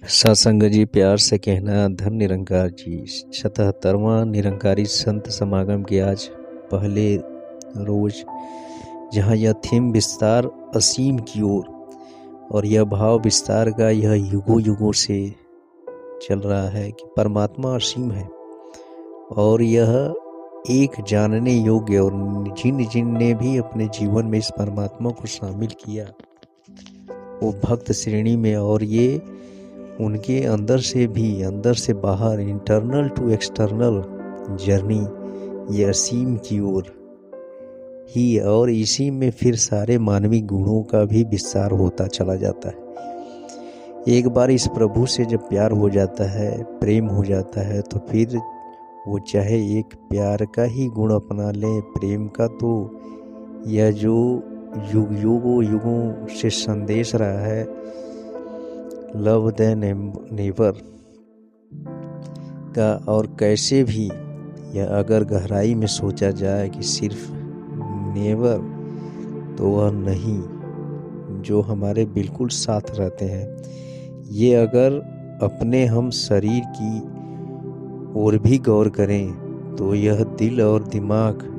सत्संग जी प्यार से कहना धन निरंकार जी 77वां निरंकारी संत समागम की आज पहले रोज, जहाँ यह थीम विस्तार असीम की ओर और यह भाव विस्तार का यह युगों युगों से चल रहा है कि परमात्मा असीम है और यह एक जानने योग्य, और जिन जिन ने भी अपने जीवन में इस परमात्मा को शामिल किया वो भक्त श्रेणी में, और ये उनके अंदर से भी, अंदर से बाहर, इंटरनल टू एक्सटर्नल जर्नी ये असीम की ओर ही, और इसी में फिर सारे मानवीय गुणों का भी विस्तार होता चला जाता है। एक बार इस प्रभु से जब प्यार हो जाता है, प्रेम हो जाता है, तो फिर वो चाहे एक प्यार का ही गुण अपना ले, प्रेम का, तो यह जो युगों युगों से संदेश रहा है लव देन नेवर का, और कैसे भी यह अगर गहराई में सोचा जाए कि सिर्फ नेवर तो वह नहीं, जो हमारे बिल्कुल साथ रहते हैं, ये अगर अपने हम शरीर की ओर भी गौर करें तो यह दिल और दिमाग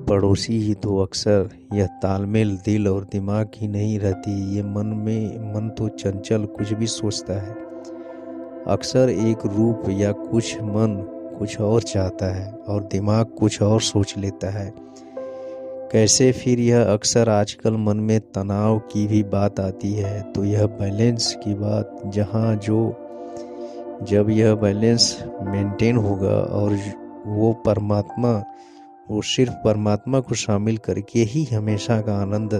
पड़ोसी ही, तो अक्सर यह तालमेल दिल और दिमाग ही नहीं रहती। ये मन तो चंचल कुछ भी सोचता है, अक्सर एक रूप या कुछ मन कुछ और चाहता है और दिमाग कुछ और सोच लेता है। कैसे फिर यह अक्सर आजकल मन में तनाव की भी बात आती है, तो यह बैलेंस की बात, जहाँ जब यह बैलेंस मेंटेन होगा और वो सिर्फ परमात्मा को शामिल करके ही हमेशा का आनंद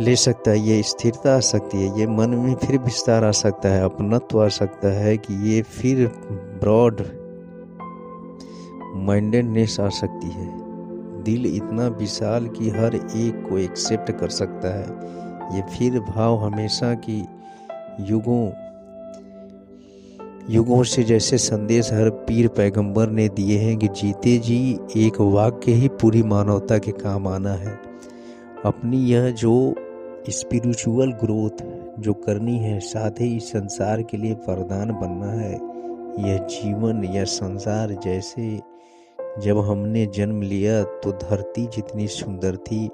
ले सकता है, ये स्थिरता आ सकती है, ये मन में फिर विस्तार आ सकता है, अपनत्व आ सकता है, कि ये फिर ब्रॉड माइंडेडनेस आ सकती है, दिल इतना विशाल कि हर एक को एक्सेप्ट कर सकता है। ये फिर भाव हमेशा की युगों से जैसे संदेश हर पीर पैगंबर ने दिए हैं कि जीते जी एक वाक्य ही पूरी मानवता के काम आना है। अपनी यह जो स्पिरिचुअल ग्रोथ जो करनी है, साथ ही इस संसार के लिए वरदान बनना है। यह जीवन, यह संसार, जैसे जब हमने जन्म लिया तो धरती जितनी सुंदर थी,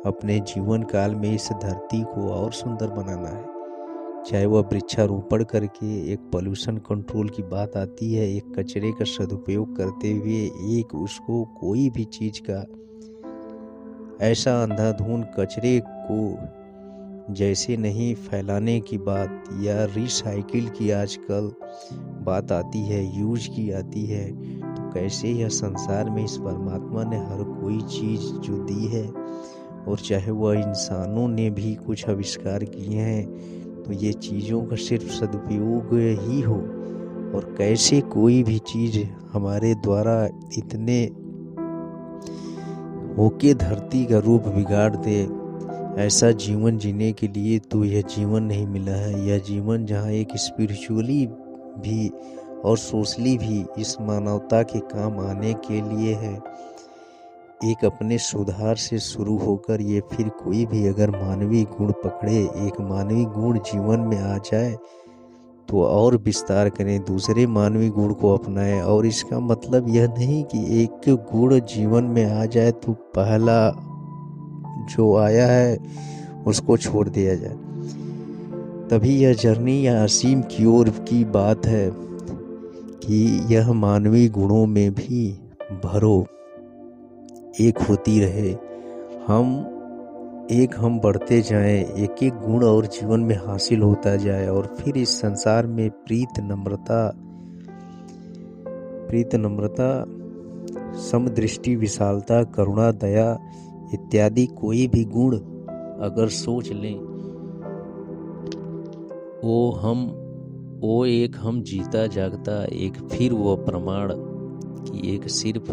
अपने जीवन काल में इस धरती को और सुंदर बनाना है। चाहे वह वृक्षारोपण करके, एक पोल्यूशन कंट्रोल की बात आती है, एक कचरे का सदुपयोग करते हुए, एक उसको कोई भी चीज का ऐसा अंधाधुंध कचरे को जैसे नहीं फैलाने की बात, या रिसाइकिल की आजकल बात आती है, यूज की आती है, तो कैसे यह संसार में इस परमात्मा ने हर कोई चीज जो दी है, और चाहे वह इंसानों ने भी कुछ आविष्कार किए हैं, तो ये चीज़ों का सिर्फ सदुपयोग ही हो, और कैसे कोई भी चीज़ हमारे द्वारा इतने होके धरती का रूप बिगाड़ दे, ऐसा जीवन जीने के लिए तो यह जीवन नहीं मिला है। यह जीवन जहाँ एक स्पिरिचुअली भी और सोशली भी इस मानवता के काम आने के लिए है, एक अपने सुधार से शुरू होकर ये फिर कोई भी अगर मानवीय गुण पकड़े, एक मानवीय गुण जीवन में आ जाए तो और विस्तार करें, दूसरे मानवीय गुण को अपनाएं। और इसका मतलब यह नहीं कि एक गुण जीवन में आ जाए तो पहला जो आया है उसको छोड़ दिया जाए, तभी यह जर्नी या असीम की ओर की बात है कि यह मानवीय गुणों में भी भरो, एक होती रहे, हम बढ़ते जाएं, एक एक गुण और जीवन में हासिल होता जाए, और फिर इस संसार में प्रीत नम्रता, समदृष्टि, विशालता, करुणा, दया इत्यादि कोई भी गुण अगर सोच लें, वो एक हम जीता जागता एक फिर वो प्रमाण कि एक सिर्फ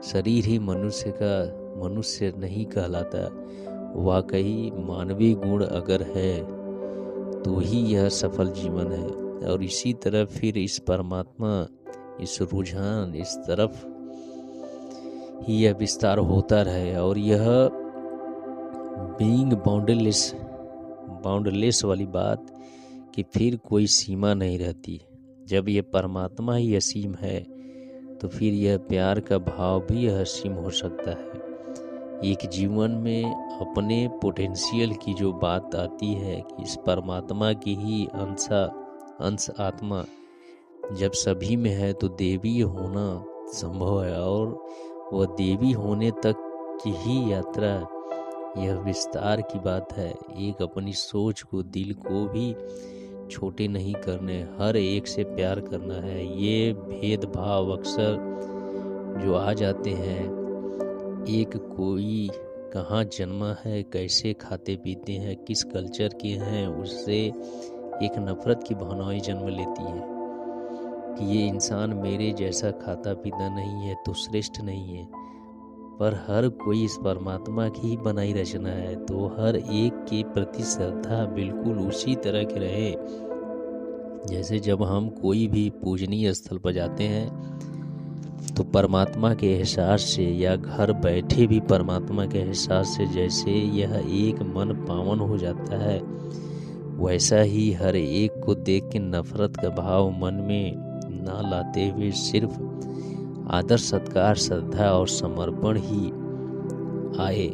शरीर ही मनुष्य नहीं कहलाता, वाकई मानवीय गुण अगर है तो ही यह सफल जीवन है। और इसी तरह फिर इस परमात्मा, इस रुझान, इस तरफ ही यह विस्तार होता रहे, और यह बीइंग बाउंडलेस वाली बात कि फिर कोई सीमा नहीं रहती। जब ये परमात्मा ही असीम है तो फिर यह प्यार का भाव भी असीम हो सकता है। एक जीवन में अपने पोटेंशियल की जो बात आती है कि इस परमात्मा की ही अंश आत्मा जब सभी में है तो देवी होना संभव है, और वह देवी होने तक की ही यात्रा यह विस्तार की बात है। एक अपनी सोच को, दिल को भी छोटे नहीं करने, हर एक से प्यार करना है। ये भेदभाव अक्सर जो आ जाते हैं, एक कोई कहाँ जन्मा है, कैसे खाते पीते हैं, किस कल्चर के हैं, उससे एक नफरत की भावनाएं जन्म लेती है कि ये इंसान मेरे जैसा खाता पीता नहीं है तो श्रेष्ठ नहीं है। पर हर कोई इस परमात्मा की ही बनाई रचना है, तो हर एक के प्रति श्रद्धा बिल्कुल उसी तरह की रहे। जैसे जब हम कोई भी पूजनीय स्थल पर जाते हैं तो परमात्मा के एहसास से, या घर बैठे भी परमात्मा के एहसास से जैसे यह एक मन पावन हो जाता है, वैसा ही हर एक को देख के नफरत का भाव मन में ना लाते हुए सिर्फ आदर, सत्कार, श्रद्धा और समर्पण ही आए।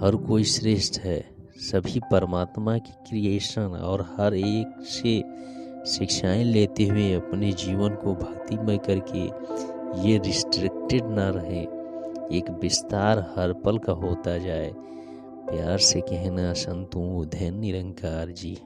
हर कोई श्रेष्ठ है, सभी परमात्मा की क्रिएशन, और हर एक से शिक्षाएं लेते हुए अपने जीवन को भक्तिमय करके ये रिस्ट्रिक्टेड ना रहे, एक विस्तार हर पल का होता जाए। प्यार से कहना संतों उदय निरंकार जी।